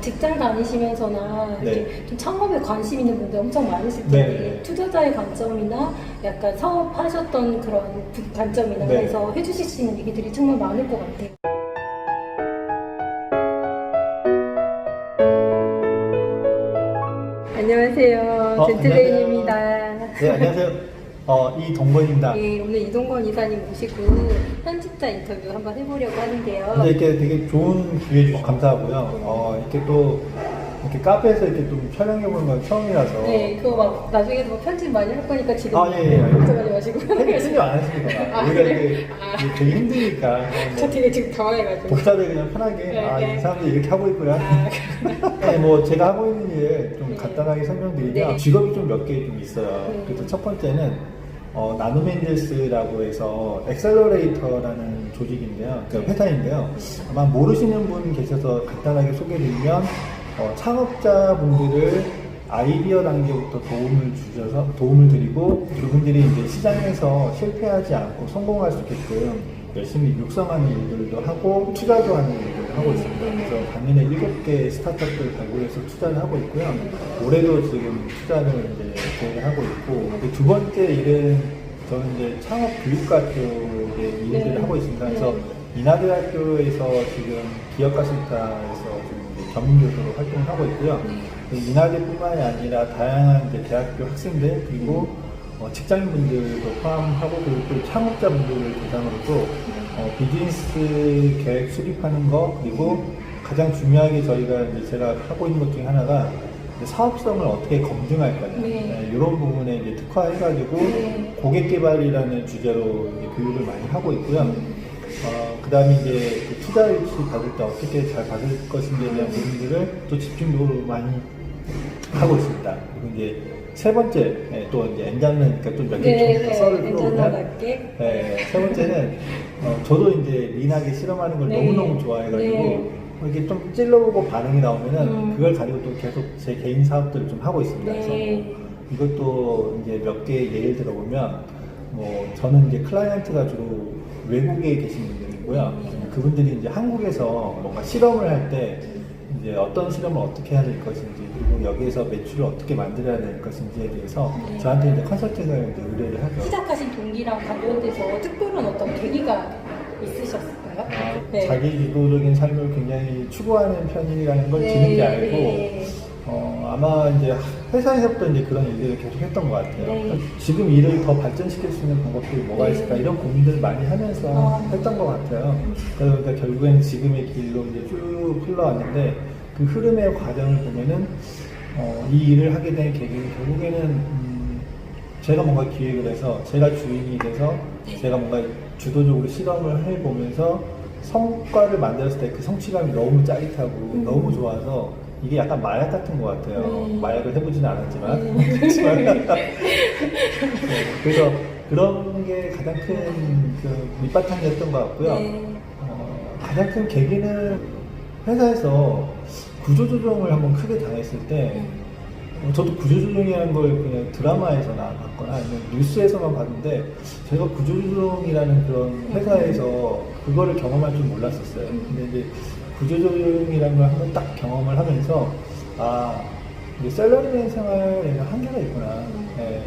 직장 다니시면서나 네. 이렇게 좀 창업에 관심 있는 분들 엄청 많으실 텐데 네. 투자자의 관점이나 약간 사업하셨던 그런 관점이나 네. 해서 해주실 수 있는 얘기들이 정말 많을 것 같아요. 안녕하세요. 젠틀데이입니다. 네, 안녕하세요. 이동건입니다. 네, 오늘 이동건 이사님 모시고 편집자 인터뷰 한번 해보려고 하는데요. 근데 이렇게 되게 좋은 기회 주셔서 감사하고요. 이렇게 또 이렇게 카페에서 이렇게 좀 촬영해보는 건 처음이라서. 네, 그거 막 나중에도 뭐 편집 많이 할 거니까 지금 예. 걱정하지 마시고. 편집 안 하십니다. 우리가 이게 되게 힘드니까. 저 되게 지금 당황해가지고. 독자들 그냥 편하게 네. 이 사람들이 이렇게 하고 있구나. 네, 뭐 제가 하고 있는 일 좀 간단하게 설명드리면 네. 직업이 좀 몇 개 좀 있어요. 네. 그래서 첫 번째는 나노멘젤스라고 해서 엑셀러레이터라는 조직인데요. 그 회사인데요. 아마 모르시는 분 계셔서 간단하게 소개드리면 창업자분들을 아이디어 단계부터 도움을 드리고 그분들이 이제 시장에서 실패하지 않고 성공할 수 있게끔 열심히 육성하는 일들도 하고 투자도 하는 일들을 하고 있습니다. 그래서 작년에 7개 스타트업들 발굴해서 투자를 하고 있고요. 올해도 지금 투자를 이제 계획을 하고 있고 두 번째 일은 저는 이제 창업 교육과 쪽의 일들을 하고 있습니다. 그래서 인하대학교에서 지금 기업가센터에서 지금 전문교수로 활동을 하고 있고요. 인하대뿐만이 아니라 다양한 이제 대학교 학생들 그리고 직장인분들도 포함하고 그리고 또 창업자분들을 대상으로도 비즈니스 계획 수립하는 거 그리고 가장 중요하게 저희가 이제 제가 하고 있는 것 중에 하나가 사업성을 어떻게 검증할 거냐 이런 부분에 이제 특화해가지고 고객 개발이라는 주제로 이제 교육을 많이 하고 있고요. 그 다음에 이제 그 투자 유치 받을 때 어떻게 잘 받을 것인지에 대한 부분들을 또 집중적으로 많이 하고 있습니다. 그리고 이제 세 번째 또 이제 엔잡는 그러니까 좀 몇 개 썰을 풀어보면 세 번째는 저도 이제 린하게 실험하는 걸 너무너무 좋아해가지고 이렇게 좀 찔러보고 반응이 나오면은 그걸 가지고 또 계속 제 개인 사업들을 좀 하고 있습니다. 그래서 이것도 이제 몇 개 예를 들어보면 뭐 저는 이제 클라이언트가 주로 외국에 계신 분들이고요. 그분들이 이제 한국에서 뭔가 실험을 할 때 이제 어떤 실험을 어떻게 해야 될 것인지 그리고 여기에서 매출을 어떻게 만들어야 될 것인지에 대해서 저한테 이제 컨설팅을 이제 의뢰를 하죠. 시작하신 동기랑 관련돼서 특별한 어떤 계기가 있으셨을까요? 자기 주도적인 삶을 굉장히 추구하는 편이라는 걸 뒤늦게 알고 아마 이제 회사에서부터 이제 그런 일들을 계속 했던 것 같아요. 지금 일을 더 발전시킬 수 있는 방법들이 뭐가 있을까 이런 고민들을 많이 하면서 했던 것 같아요. 그러니까 결국엔 지금의 길로 이제 쭉 흘러왔는데 그 흐름의 과정을 보면은 이 일을 하게 된 계기는 결국에는 제가 뭔가 기획을 해서 제가 주인이 돼서 제가 뭔가 주도적으로 실험을 해보면서 성과를 만들었을 때 그 성취감이 너무 짜릿하고 너무 좋아서 이게 약간 마약 같은 것 같아요. 마약을 해보지는 않았지만. 그래서 그런 게 가장 큰 그 밑바탕이었던 것 같고요. 가장 큰 계기는 회사에서 구조조정을 한번 크게 당했을 때 저도 구조조정이라는 걸 그냥 드라마에서나 봤거나 아니면 뉴스에서만 봤는데 제가 구조조정이라는 그런 회사에서 그거를 경험할 줄 몰랐었어요. 근데 이제 구조조정이라는 걸 한번 딱 경험을 하면서 이게 샐러리맨 생활에는 한계가 있구나.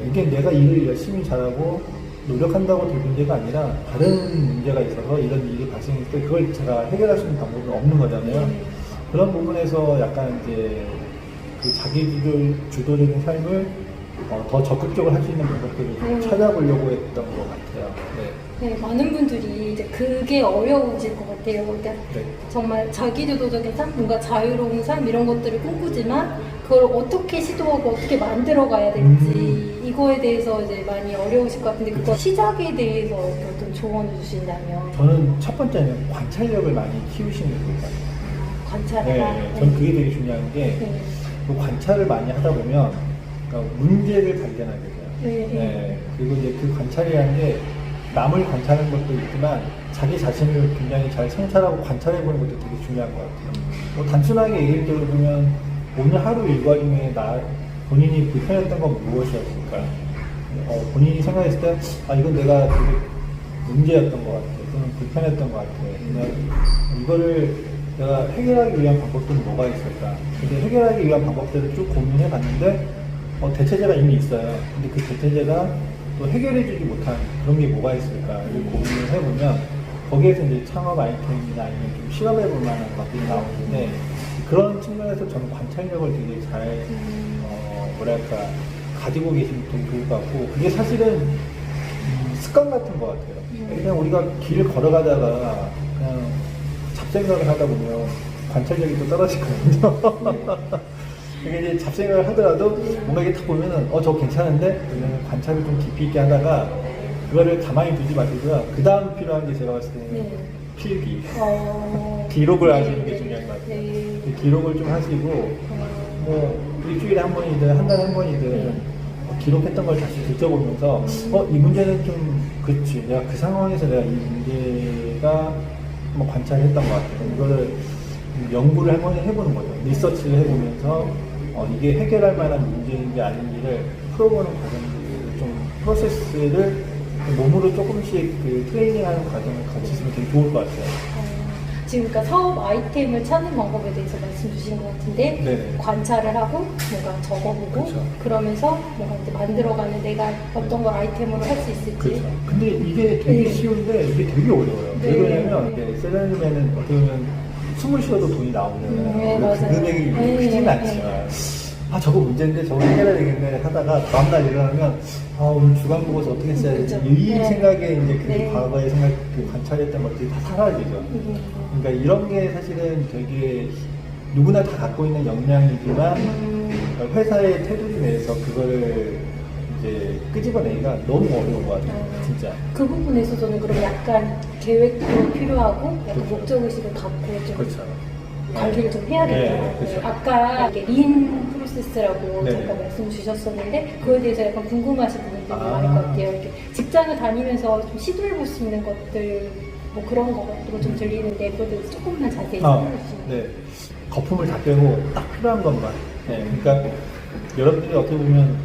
이게 내가 일을 열심히 잘하고 노력한다고 될 문제가 아니라 다른 문제가 있어서 이런 일이 발생했을 때 그걸 제가 해결할 수 있는 방법은 없는 거잖아요. 그런 부분에서 약간 이제 그 자기 주도적인 삶을 더 적극적으로 할 수 있는 방법들을 좀 찾아보려고 했던 것 같아요. 네, 많은 분들이 이제 그게 어려우실 것 같아요. 그러니까 정말 자기주도적인 삶, 뭔가 자유로운 삶 이런 것들을 꿈꾸지만 그걸 어떻게 시도하고 어떻게 만들어 가야 될지 이거에 대해서 이제 많이 어려우실 것 같은데 그거 시작에 대해서 어떤 조언을 주신다면? 저는 첫 번째는 관찰력을 많이 키우시는 게 좋을 것 같아요. 관찰하라? 저는 그게 되게 중요한 게 그 관찰을 많이 하다 보면 그러니까 문제를 발견하게 돼요. 그리고 이제 그 관찰이라는 게 남을 관찰하는 것도 있지만 자기 자신을 굉장히 잘 성찰하고 관찰해보는 것도 되게 중요한 것 같아요. 뭐 단순하게 얘기를 들어보면 오늘 하루 일과 중에 본인이 불편했던 건 무엇이었을까? 본인이 생각했을 때 이건 내가 되게 문제였던 것 같아. 또는 불편했던 것 같아. 그냥 이거를 내가 해결하기 위한 방법들은 뭐가 있을까? 근데 해결하기 위한 방법들을 쭉 고민해 봤는데 대체제가 이미 있어요. 근데 그 대체제가 또 해결해주지 못한 그런 게 뭐가 있을까를 고민을 해보면 거기에서 이제 창업 아이템이나 아니면 좀 실험해볼 만한 것들이 나오는데 그런 측면에서 저는 관찰력을 되게 잘 뭐랄까 가지고 계시면 되게 좋을 것 같고 그게 사실은 습관 같은 것 같아요. 그냥 우리가 길을 걸어가다가 그냥 잡생각을 하다 보면 관찰력이 또 떨어지거든요. 그게 이제 잡생각을 하더라도 뭔가 이게 딱 보면은 저 괜찮은데 그러면 관찰을 좀 깊이 있게 하다가 그거를 가만히 두지 마시고요. 그 다음 필요한 게 제가 봤을 때는 필기. 기록을 하시는 게 중요한 것 같아요. 네. 기록을 좀 하시고 뭐 일주일에 한 번이든 한 달에 한 번이든 기록했던 걸 다시 들춰보면서 이 문제는 좀 그렇지 내가 그 상황에서 내가 이 문제가 한번 관찰했던 것 같아요. 이거를 연구를 한번 해보는 거죠. 리서치를 해보면서 이게 해결할 만한 문제인지 아닌지를 풀어보는 과정들 좀 프로세스를 몸으로 조금씩 그 트레이닝하는 과정을 같이 있으면 되게 좋을 것 같아요. 지금 그러니까 사업 아이템을 찾는 방법에 대해서 말씀 주신 것 같은데 네네. 관찰을 하고 뭔가 적어보고 그렇죠. 그러면서 뭔가 이제 만들어가는 내가 어떤 걸 아이템으로 할 수 있을지. 그렇죠. 근데 이게 되게 네. 쉬운데 이게 되게 어려워요. 네. 왜 그러냐면 이게 셀러리맨은 어떻게 보면 숨을 쉬어도 돈이 나오잖아요. 네, 그 맞아요. 금액이 네, 크진 네, 않지만 저거 문제인데 저거 해결해야 되겠네 하다가 다음날 일어나면 오늘 주간 보고서 어떻게 써야 되지? 그렇죠. 이 네. 생각에 이제 그 네. 과거의 생각, 그 관찰했던 것들이 다 사라지죠. 그러니까 이런 게 사실은 되게 누구나 다 갖고 있는 역량이지만 회사의 테두리 내에서 그거를 이제 끄집어내기가 너무 어려운 것 같아요. 진짜. 그 부분에서 저는 그럼 약간 계획도 필요하고 약간 그렇죠. 목적의식을 갖고 좀 그렇죠. 관리를 좀 해야겠다. 네, 그렇죠. 아까 이게 린 프로세스라고 네. 잠깐 말씀 주셨었는데 그거에 대해서 약간 궁금하신 부분들이 많을 아. 것 같아요. 이렇게 직장을 다니면서 좀 시도해볼 수 있는 것들 뭐 그런 것도 좀 들리는데 그거에 대해서 조금만 자세히 설명해 주시면. 네. 거품을 다 빼고 딱 필요한 것만. 네. 그러니까 여러분들이 어떻게 보면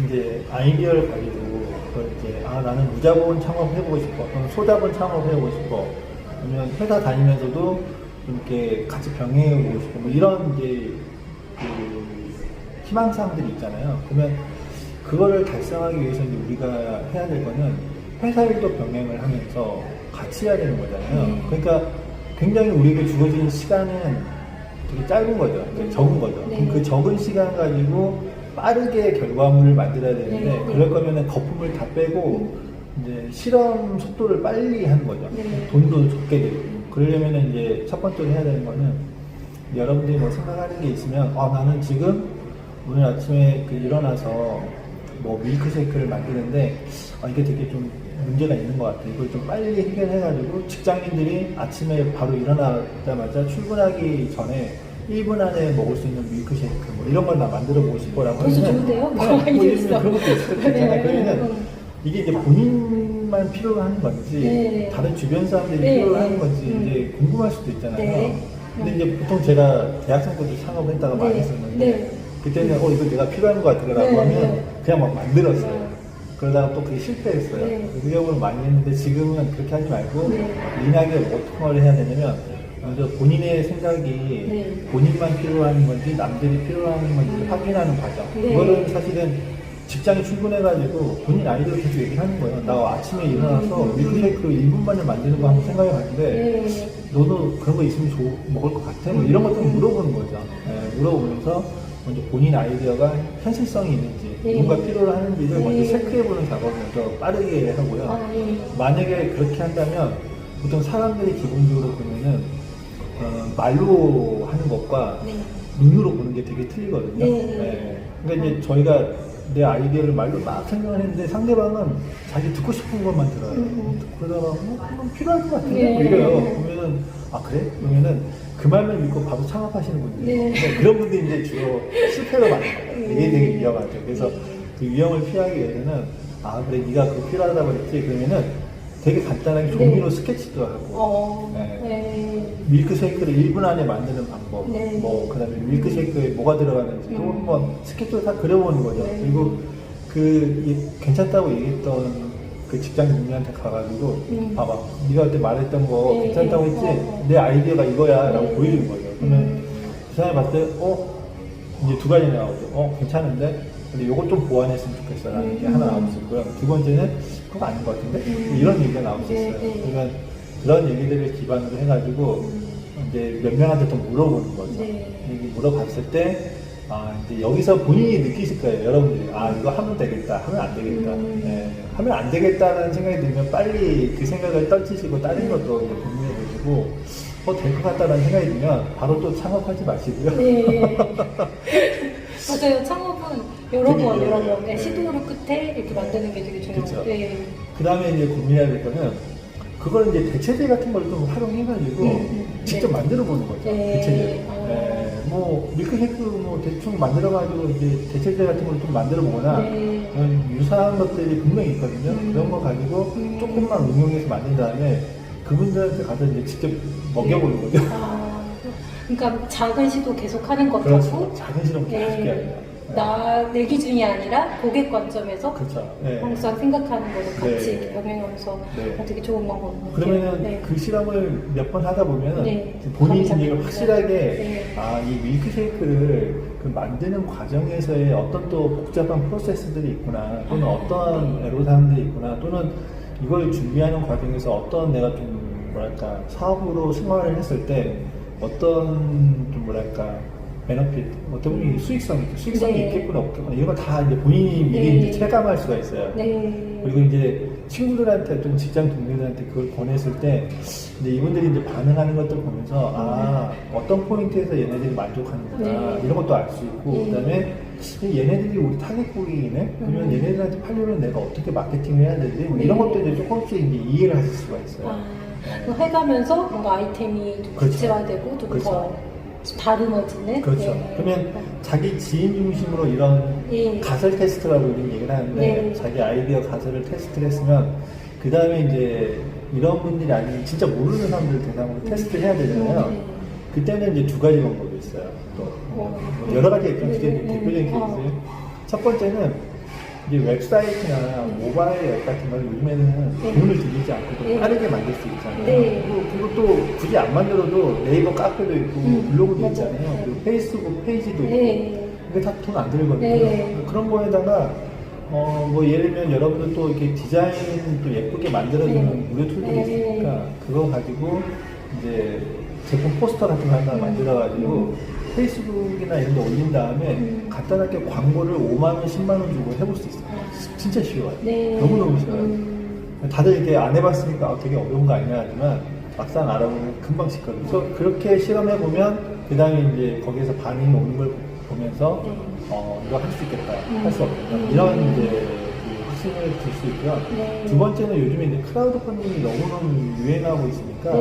이제 아이디어를 가지고 그걸 이제 나는 무자본 창업해보고 싶어. 또는 소자본 창업해보고 싶어. 아니면 회사 다니면서도 이렇게 같이 병행해보고 싶어. 뭐 이런 이제 그 희망사항들이 있잖아요. 그러면 그거를 달성하기 위해서 이제 우리가 해야 될 거는 회사 일도 병행을 하면서 같이 해야 되는 거잖아요. 그러니까 굉장히 우리에게 주어진 시간은 되게 짧은 거죠. 적은 거죠. 네. 그럼 그 적은 시간 가지고 빠르게 결과물을 만들어야 되는데 네. 그럴 거면은 거품을 다 빼고 이제 실험 속도를 빨리 하는 거죠. 네. 돈도 적게 들고. 그러려면은 이제 첫 번째로 해야 되는 거는 여러분들이 뭐 생각하는 게 있으면 나는 지금 오늘 아침에 일어나서 뭐 밀크쉐이크를 만드는데 이게 되게 좀 문제가 있는 것 같아. 이걸 좀 빨리 해결해가지고 직장인들이 아침에 바로 일어나자마자 출근하기 전에 1분 안에 먹을 수 있는 밀크쉐이크 뭐 이런 걸 나 만들어 보고 싶어라고 벌써 좋은데요? 뭐 있어. 그런 것도 있을 수 있잖아요. 네. 그러면 이게 이제 본인만 필요로 하는 건지 네. 다른 주변 사람들이 네. 필요로 하는 건지 이제 궁금할 수도 있잖아요. 네. 근데 이제 보통 제가 대학생 때도 창업을 했다가 많이 했었는데 네. 그때는 이거 내가 필요한 것 같더라고 네. 하면 그냥 막 만들었어요. 그러다가 또 그게 실패했어요. 네. 의욕을 많이 했는데 지금은 그렇게 하지 말고 네. 리나게 어떤 걸 해야 되냐면 먼저 본인의 생각이 네. 본인만 필요한 건지 남들이 필요한 건지 확인하는 과정. 네. 그거는 사실은 직장에 출근해가지고 본인 아이디어 계속 얘기하는 거예요. 나 아침에 일어나서 밀크쉐이크로 1분 만에 만드는 거 한번 생각해 봤는데 네. 너도 그런 거 있으면 먹을 것 같아? 뭐 이런 것들 물어보는 거죠. 네, 물어보면서 먼저 본인 아이디어가 현실성이 있는지 네. 뭔가 필요로 하는지를 네. 먼저 체크해보는 작업을 먼저 빠르게 하고요. 네. 만약에 그렇게 한다면 보통 사람들이 기본적으로 보면은 말로 하는 것과 네. 눈으로 보는 게 되게 틀리거든요. 네. 그러니까 이제 저희가 내 아이디어를 말로 막 설명을 했는데 상대방은 자기 듣고 싶은 것만 들어요. 그러다가 그건 필요할 것 같은데 네. 뭐 이래요. 보면은 그래? 그러면은 그 말만 믿고 바로 창업하시는 분들. 네. 그런 분들이 이제 주로 실패가 많아요. 이게 되게 위험하죠. 그래서 그 위험을 피하기 위해서는 그래 네가 그거 필요하다고 그랬지. 그러면은 되게 간단하게 종이로 스케치도 하고 네. 밀크쉐이크를 1분 안에 만드는 방법, 네. 뭐 그다음에 밀크쉐이크에 뭐가 들어가는지 또 한번 스케치로 다 그려보는 거죠. 네. 그리고 괜찮다고 얘기했던 그 직장 동료한테 가가지고 봐봐, 네가 그때 말했던 거 네, 괜찮다고 네. 했지? 내 아이디어가 이거야 라고 네. 보여주는 거죠. 그러면 그 사람이 봤을 때 이제 두 가지 나오죠. 괜찮은데 근데 요거 좀 보완했으면 좋겠어 라는 게 하나 나올 수 있고요. 두 번째는 그거 아닌 것 같은데? 이런 얘기가 나올 수 있어요. 그러면 그런 얘기들을 기반으로 해가지고 이제 몇 명한테 좀 물어보는 거죠. 여기 물어봤을 때 이제 여기서 본인이 느끼실 거예요. 여러분들이 이거 하면 되겠다, 하면 안 되겠다. 하면 안 되겠다는 생각이 들면 빨리 그 생각을 떨치시고 다른 것도 이제 고민해 보시고 될 것 같다는 생각이 들면 바로 또 창업하지 마시고요. 네. 맞아요. 창업은 여러 되게 번 네. 시도를 끝에 이렇게 만드는 게 되게 중요해요. 그쵸. 네. 그 다음에 이제 고민해야 될 거는 그걸 이제 대체제 같은 걸 좀 활용해가지고 직접 네. 만들어 보는 거죠. 네. 대체제. 뭐 밀크쉐이크 뭐 대충 만들어가지고 이제 대체제 같은 걸 좀 만들어 보거나 그런 유사한 것들이 분명히 있거든요. 그런 거 가지고 조금만 응용해서 만든 다음에 그분들한테 가서 이제 직접 먹여보는 거죠. 그러니까 작은 시도 계속 하는 것하고 그렇죠. 작은 실험 계속 해야 돼요. 내 기준이 아니라 고객 관점에서 그렇죠. 네. 항상 생각하는 거를 같이 네. 이렇게 병행하면서 네. 되게 좋은 방법인 것 같아요. 그러면은 그 실험을 몇 번 하다 보면 본인이 감사합니다. 이제 확실하게 이 밀크쉐이크를 그 만드는 과정에서의 어떤 또 복잡한 프로세스들이 있구나, 또는 어떤 애로사항들이 있구나, 또는 이걸 준비하는 과정에서 어떤 내가 좀 뭐랄까 사업으로 생활을 했을 때 어떤 좀 뭐랄까 베너핏, 어떤 분이 수익성이 있겠구나 없겠구나 이런 걸 다 이제 본인이 미리 이제 체감할 수가 있어요. 그리고 이제 친구들한테 또는 직장 동료들한테 그걸 보냈을 때 이제 이분들이 이제 반응하는 것들 보면서 어떤 포인트에서 얘네들이 만족하는구나 이런 것도 알 수 있고 그다음에 얘네들이 우리 타겟 고객이네 그러면 얘네들한테 팔려면 내가 어떻게 마케팅을 해야 되지 뭐 이런 것도 이제 조금씩 이제 이해를 하실 수가 있어요. 해가면서 뭔가 아이템이 좀 그렇죠. 구체화되고 좀 그렇죠. 더 다듬어지는. 그렇죠. 그러면 자기 지인 중심으로 이런 가설 테스트라고 얘기를 하는데 자기 아이디어 가설을 테스트를 했으면 그 다음에 이제 이런 분들이 아닌 진짜 모르는 사람들 대상으로 테스트를 해야 되잖아요. 그때는 이제 두 가지 방법이 있어요. 또 여러 가지가 있지만 대표적인 케이스. 첫 번째는 이제 웹사이트나 모바일 앱 같은 걸 요즘에는 돈을 들이지 않고도 빠르게 만들 수 있잖아요. 그리고 또 굳이 안 만들어도 네이버 카페도 있고 블로그도 있잖아요. 그리고 페이스북 페이지도 있고 이게 다 돈 안 들거든요. 그런 거에다가 뭐 예를 들면 여러분들 또 이렇게 디자인 또 예쁘게 만들어주는 무료 툴들이 있으니까 그거 가지고 이제 제품 포스터 같은 거 하나 만들어가지고 페이스북이나 이런 데 올린 다음에 간단하게 광고를 5만 원, 10만 원 주고 해볼 수 있어요. 진짜 쉬워요. 너무너무 쉬워요. 다들 이렇게 안 해봤으니까 되게 어려운 거 아니냐 하지만 막상 알아보면 금방 쉽거든요. 그래서 그렇게 실험해보면 그 다음에 이제 거기에서 반응이 오는 걸 보면서 이거 할 수 있겠다, 할 수 없겠다 이런 이제 그 확신을 들 수 있고요. 두 번째는 요즘에 이제 크라우드 펀딩이 너무너무 유행하고 있으니까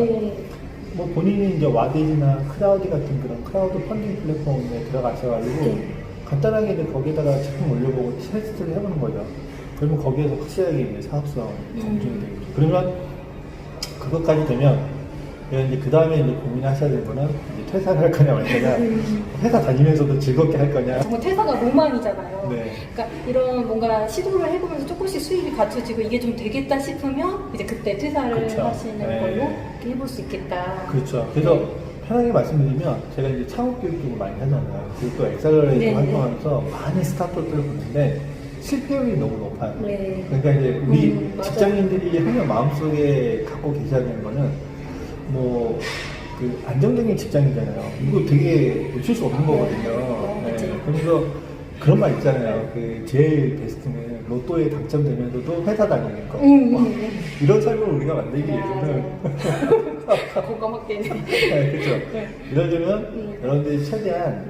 뭐 본인이 이제 와데지나 크라우드 같은 그런 크라우드 펀딩 플랫폼에 들어가셔가지고 간단하게 이제 거기에다가 제품 올려보고 테스트를 해보는 거죠. 그러면 거기에서 확실하게 이제 사업성이 검증이 되겠죠. 그러면 그것까지 되면 이제 그 다음에 이제 고민하셔야 될 거는 이제 퇴사를 할 거냐 말 거냐, 회사 다니면서도 즐겁게 할 거냐. 정말 퇴사가 로망이잖아요. 네. 그러니까 이런 뭔가 시도를 해보면서 조금씩 수익이 갖춰지고 이게 좀 되겠다 싶으면 이제 그때 퇴사를 그렇죠. 하시는 걸로 이렇게 해볼 수 있겠다. 그렇죠. 그래서 편하게 말씀드리면 제가 이제 창업 교육 쪽을 많이 하잖아요. 그리고 또 엑셀러레이터 활동하면서 많은 스타트업들을 보는데 실패율이 너무 높아요. 그러니까 이제 우리 직장인들이 항상 마음속에 갖고 계셔야 되는 거는 뭐 그 안정적인 직장이잖아요. 이거 되게 놓칠 수 없는 거거든요. 그래서 그런 말 있잖아요. 그 제일 베스트는 로또에 당첨되면서도 회사 다니는 거. 이런 삶을 우리가 만들기 위해서는 공감하게. 그렇죠. 이러려면 여러분들이 최대한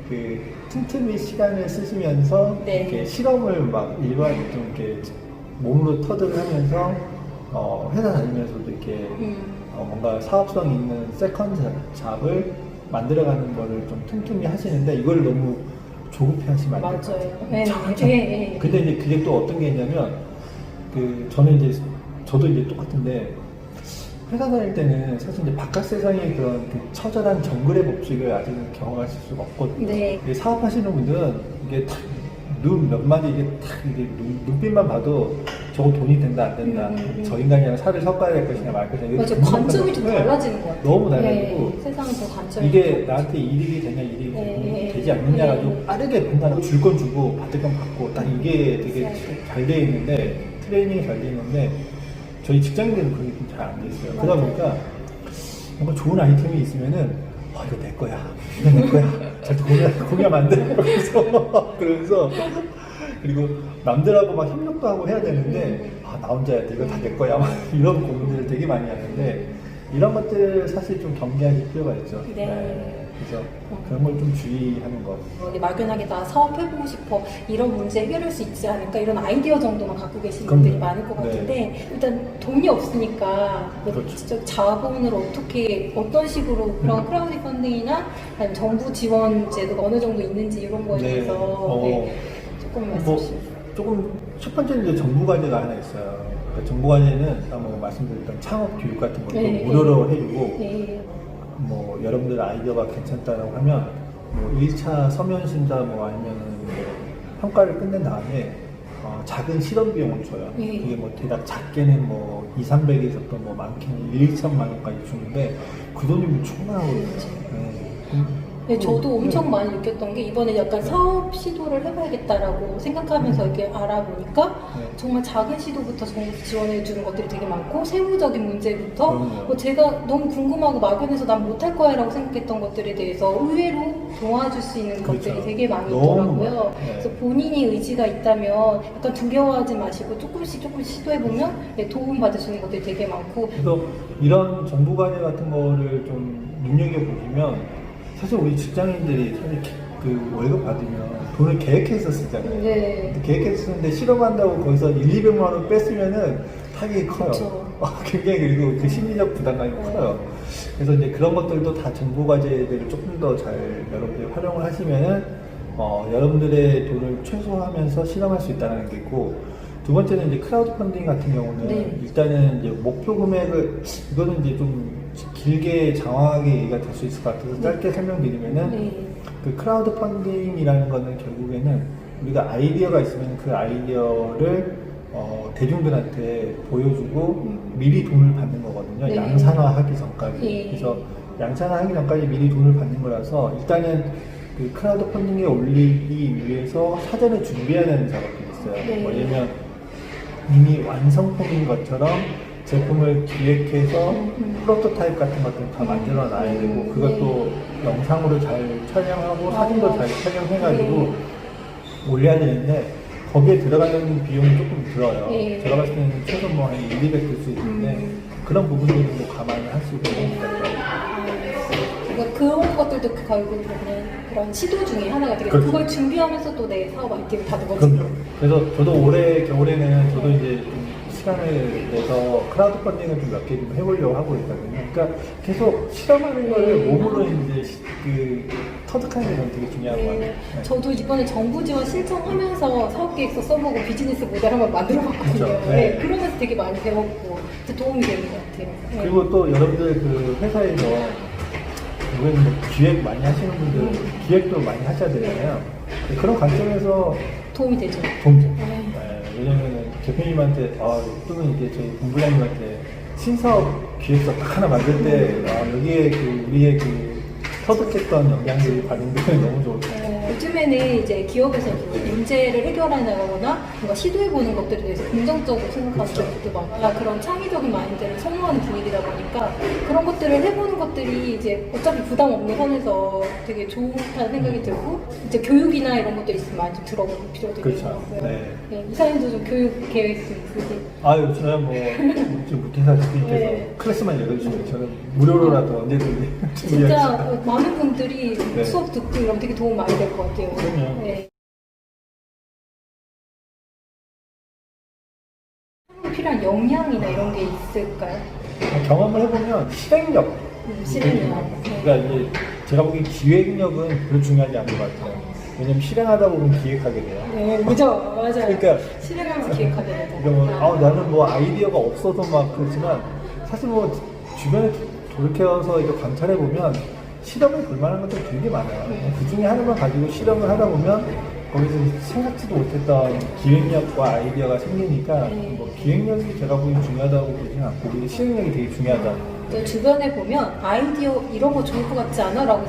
그 틈틈이 시간을 쓰시면서 이렇게 실험을 막 일반 좀 이렇게 몸으로 터득을 하면서 회사 다니면서도 이렇게 뭔가 사업성 있는 세컨드 잡을 만들어가는 거를 좀 틈틈이 하시는데 이걸 너무 조급해 하시면 안 돼요. 맞아요. 근데 이제 그게 또 어떤 게 있냐면 그 저는 이제 저도 이제 똑같은데 회사 다닐 때는 사실 이제 바깥 세상의 그런 그 처절한 정글의 법칙을 아직은 경험하실 수가 없거든요. 사업하시는 분들은 이게 눈 몇 마디 이게 탁 이게 눈빛만 봐도 저거 돈이 된다 안 된다. 저 인간이랑 살을 섞어야 될 것이냐 말 것이냐. 맞아, 관점이 좀 달라지는 것 같아요. 너무 달라지고 네, 세상은 더 관점이 이게 나한테 이익이 되냐 이익이 되지 않느냐 가지고 빠르게 판단하고 줄 건 주고 받을 건 받고 딱 이게 되게 잘 돼 있는데 트레이닝이 잘 돼 있는데 저희 직장인들은 그게 좀 잘 안 돼 있어요. 그러다 보니까 뭔가 좋은 아이템이 있으면은 이거 내 거야, 이거 내 거야. 절대 공유하면 안 돼. 그러면서 그리고 남들하고 막 협력도 하고 해야 되는데 나 혼자 해야 돼, 이거 다 내 거야. 막 이런 고민들을 되게 많이 하는데 이런 것들 사실 좀 경계할 필요가 있죠. 네. 그래서 그런 걸 좀 주의하는 거. 막연하게 나 사업해보고 싶어, 이런 문제 해결할 수 있지 않을까, 이런 아이디어 정도만 갖고 계신 그럼요. 분들이 많을 것 같은데 일단 돈이 없으니까 그렇죠. 진짜 자본을 어떻게 어떤 식으로 그런 크라우드 펀딩이나 아니면 정부 지원 제도가 어느 정도 있는지 이런 거에 대해서 조금 말씀 주시죠. 조금 첫 번째는 이제 정부 과제가 하나 있어요. 그러니까 정부 과제는 뭐 말씀드렸던 창업 교육 같은 것도 무료로 해주고 뭐 여러분들 아이디어가 괜찮다라고 하면 뭐 1차 서면 심사 뭐 아니면은 뭐 평가를 끝낸 다음에 작은 실험 비용을 줘요. 그게 뭐 대략 작게는 뭐 200~300에서 또 뭐 많게는 1~2천만 원까지 주는데 그 돈이 뭐 충분하거든요. 네, 저도 엄청 많이 느꼈던 게 이번에 약간 사업 시도를 해봐야겠다라고 생각하면서 이렇게 알아보니까 정말 작은 시도부터 정부 지원해 주는 것들이 되게 많고 세부적인 문제부터 뭐 제가 너무 궁금하고 막연해서 난 못할 거야 라고 생각했던 것들에 대해서 의외로 도와줄 수 있는 것들이 되게 많이 있더라고요. 그래서 본인이 의지가 있다면 약간 두려워하지 마시고 조금씩 시도해보면 도움 받을 수 있는 것들이 되게 많고, 그래서 이런 정부 과제 같은 거를 좀 눈여겨보시면 사실 우리 직장인들이 사실 그 월급 받으면 돈을 계획해서 쓰잖아요. 근데 계획해서 쓰는데 실험한다고 거기서 1~200만 원 뺐으면은 타격이 커요. 굉장히 그리고 그 심리적 부담감이 커요. 그래서 이제 그런 것들도 다 정부 과제들을 조금 더 잘 여러분들이 활용을 하시면은 여러분들의 돈을 최소화하면서 실험할 수 있다는 게 있고, 두 번째는 이제 크라우드 펀딩 같은 경우는 일단은 이제 목표 금액을 이거는 이제 좀 길게 장황하게 얘기가 될 수 있을 것 같아서 짧게 설명드리면은 그 크라우드 펀딩이라는 거는 결국에는 우리가 아이디어가 있으면 그 아이디어를 대중들한테 보여주고 미리 돈을 받는 거거든요. 양산화하기 전까지. 그래서 양산화하기 전까지 미리 돈을 받는 거라서 일단은 그 크라우드 펀딩에 올리기 위해서 사전에 준비해야 되는 작업들이 있어요. 왜냐면 이미 완성품인 것처럼 제품을 기획해서 프로토타입 같은 것들 다 만들어 놔야 되고, 그것도 영상으로 잘 촬영하고 사진도 잘 촬영해가지고 올려야 되는데 거기에 들어가는 비용이 조금 들어요. 들어갈 때는 최소 뭐 한 1~200 들 수 있는데 그런 부분들도 감안을 하시고 그러니까 그런 것들도 결국 그냥 그런 시도 중에 하나가 되게 그걸 준비하면서도 내 사업 아이템을 다듬어지고. 그래서 저도 올해 겨울에는 저도 이제 좀 시간을 내서 크라우드 펀딩을 좀 몇 개 좀 해보려고 하고 있거든요. 그러니까 계속 실험하는 거를 몸으로 이제 터득하는 게 저는 되게 중요한 것 같아요. 저도 이번에 정부 지원 신청하면서 사업계획서 써보고 비즈니스 모델 한번 만들어봤거든요. 그러면서 되게 많이 배웠고 도움이 되는 것 같아요. 그리고 또 여러분들 그 회사에서 이번에 뭐 기획 많이 하시는 분들 기획도 많이 하셔야 되잖아요. 그런 관점에서 도움이 되죠. 왜냐면 대표님한테 또는 이제 저희 본부장님한테 신사업 기획서 딱 하나 만들 때 여기에 그 우리의 그 터득했던 영향들이 반영되면 너무 좋을 것 같아요. 요즘에는 이제 기업에서 문제를 해결해 나가거나 뭔가 시도해보는 것들에 대해서 긍정적으로 생각하는 것도 많고, 그런 창의적인 마인드를 선호하는 분위기다 보니까 그런 것들을 해보는 것들이 이제 어차피 부담 없는 선에서 되게 좋다는 생각이 들고, 이제 교육이나 이런 것도 있으면 많이 좀 들어볼 필요도 있는 것 같고요. 이사님도 좀 교육 계획 좀 있으세요? 저는 뭐 지금 무태사 대표님께서 클래스만 열어주시면 저는 무료로라도 언제든지 진짜 많은 분들이 수업 듣고 이러면 되게 도움 많이 될 것 같아요. 필요한 역량이나 이런 게 있을까요? 경험을 해보면 실행력. 그러니까 이제 제가 보기엔 기획력은 별로 중요하지 않은 것 같아요. 왜냐면 실행하다 보면 기획하게 돼요. 그죠, 맞아요. 그러니까 실행하면서 기획하게 되죠. 그러니까 나는 뭐 아이디어가 없어서 막 그렇지만 사실 뭐 주변에 돌이켜서 이제 관찰해 보면 실험을 볼 만한 것들이 되게 많아요. 그 중에 하나만 가지고 실험을 하다 보면 거기서 생각지도 못했던 기획력과 아이디어가 생기니까 네. 뭐 기획력이 제가 보기엔 중요하다고 보지는 않고 오히려 실행력이 되게 중요하다. 또 주변에 보면 아이디어 이런 거 좋을 것 같지 않아? 라고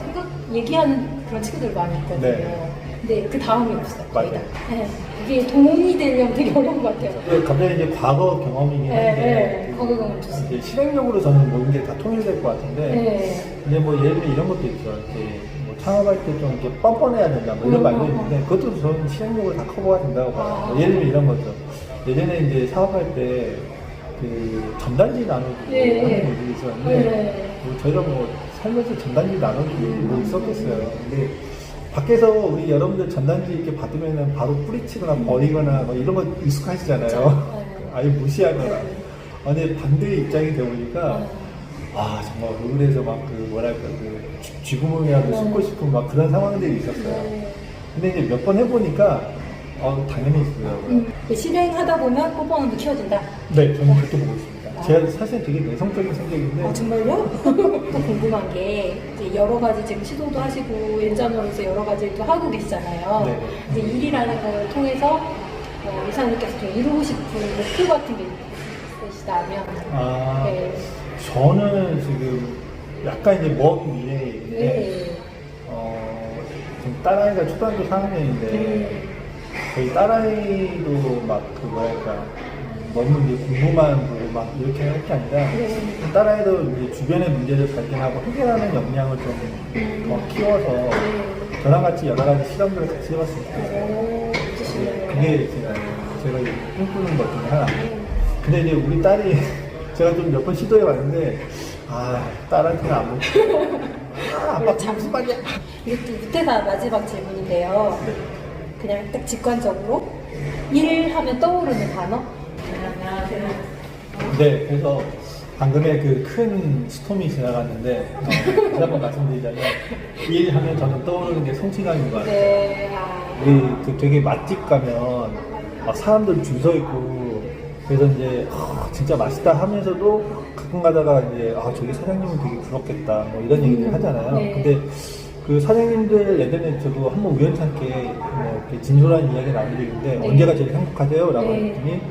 얘기하는 그런 친구들 많이 있거든요. 네. 근데 그 다음이 없어요. 거의 다. 맞아요. 네. 이게 도움이 되려면 되게 어려운 것 같아요. 갑자기 이제 과거 경험이긴 한데 네. 과거 경험 좋습니다. 이제 실행력으로 저는 모든 게 다 통일될 것 같은데 네. 이제 뭐 예를 들면 이런 것도 있죠. 이렇게 뭐 창업할 때 좀 이렇게 뻔뻔해야 된다 뭐 이런 말도 있는데 그것도 저는 실행력으로 다 커버가 된다고 봐요. 뭐 예를 들면 이런 거죠. 예전에 이제 사업할 때 그 전단지 나누기 네. 하는 일이 있었는데 네. 뭐 저희가 뭐 살면서 전단지 나누기 뭐 있었겠어요. 근데 밖에서 우리 여러분들 전단지 이렇게 받으면은 바로 뿌리치거나 버리거나 뭐 이런 거 익숙하시잖아요. 그렇죠. 아예 무시하거나. 네. 근데 반대의 입장이 되보니까 아 정말 우울해서 막 그 뭐랄까 그 쥐구멍이라도 숨고 싶은 막 그런 상황들이 있었어요. 네. 근데 이제 몇 번 해보니까 당연히 있더라고요. 실행하다 보면 뽀뽀함도 키워진다. 네, 저는 그렇게 보고 있습니다. 제가 사실 되게 내성적인 성격인데 아, 정말요? 또 궁금한 게 이제 여러 가지 지금 시도도 하시고 엔자너로서 여러 가지를 또 하고 계시잖아요. 네. 이제 일이라는 걸 통해서 이사님께서 좀 이루고 싶은 목표 같은 게 있으시다면 네. 저는 지금 약간 이제 먼 미래인데 네. 좀 딸아이가 초등학교 4학년인데 저희 딸아이도 막 그 뭐랄까 너무 이제 공부만 보고 막 이렇게 할 게 아니라 딸아이도 이제 주변의 문제를 발견하고 해결하는 역량을 좀 더 키워서 저랑 같이 여러 가지 실험들을 같이 해봤으면 좋겠어요. 그게 제가 꿈꾸는 것 중에 하나. 근데 이제 우리 딸이 제가 좀 몇 번 시도해봤는데 딸한테는 안 먹고 아빠 무슨 말이야. 이것도 무태사 마지막 질문인데요. 그냥 딱 직관적으로 일하면 떠오르는 단어? 네, 그래서 방금의 그 큰 스톰이 지나갔는데 다시 한번 말씀드리자면 일하면 저는 떠오르는 게 성취감인 것 같아요. 네. 우리 그 되게 맛집 가면 막 사람들 줄 서 있고 그래서 이제 진짜 맛있다 하면서도 가끔 가다가 이제 저기 사장님은 되게 부럽겠다 뭐 이런 얘기를 하잖아요. 네. 근데 그 사장님들 예전에 저도 한번 우연찮게 뭐 이렇게 진솔한 이야기 나눈 적이 있는데 네. 언제가 제일 행복하세요? 라고 네. 했더니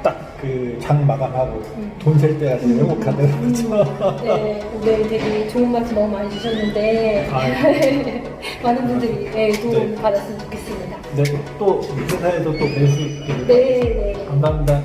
딱 그 장 마감하고 돈 셀 때가 제일 행복하다는 거죠. 네, 오늘 되게 좋은 말씀 너무 많이 주셨는데 많은 분들이 도움 받았으면 좋겠습니다. 네, 또 회사에서 또 뵐 수 있게 네, 네. 감사합니다.